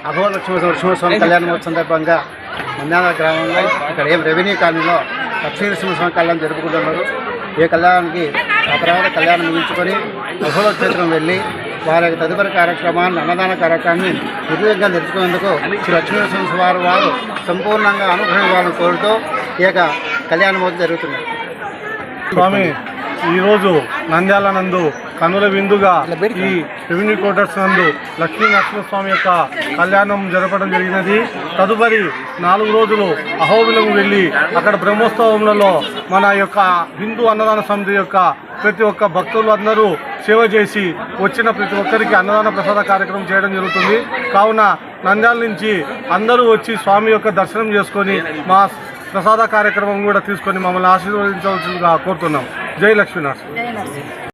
లక్ష్మీనరసింహస్వామి కళ్యాణం సందర్భంగా నంద్యాల గ్రామంలో ఇక్కడ రెవెన్యూ కాలనీలో లక్ష్మీనరసింహస్వామి కళ్యాణం జరుపుకుంటున్నారు. ఈ కళ్యాణానికి ఆ తర్వాత కళ్యాణం ముగించుకొని అఘోర క్షేత్రం వెళ్ళి వారి తదుపరి కార్యక్రమాన్ని అన్నదాన కార్యక్రమాన్ని నిర్విఘ్నంగా నిలుచుకునేందుకు శ్రీ లక్ష్మీనరసింహస్వామి వారు సంపూర్ణంగా అనుగ్రహించాలని కోరుతూ ఈ యొక్క కళ్యాణ మహోత్సవం జరుగుతుంది. స్వామి ఈరోజు నంద్యాల నందు కనుల విందుగా ఈ రెవెన్యూ క్వార్టర్స్ నందు లక్ష్మీ నరసింహస్వామి యొక్క కళ్యాణం జరపడం జరిగినది. తదుపరి 4 రోజులు అహోబిలం వెళ్ళి అక్కడ బ్రహ్మోత్సవంలో మన యొక్క హిందూ అన్నదాన సమితి యొక్క ప్రతి ఒక్క భక్తులు అందరూ సేవ చేసి వచ్చిన ప్రతి ఒక్కరికి అన్నదాన ప్రసాద కార్యక్రమం చేయడం జరుగుతుంది. కావున నంద్యాల నుంచి అందరూ వచ్చి స్వామి యొక్క దర్శనం చేసుకొని మా ప్రసాద కార్యక్రమం కూడా తీసుకొని మమ్మల్ని ఆశీర్వదించవలసిందిగా కోరుతున్నాం. జై లక్ష్మీనరసింహ.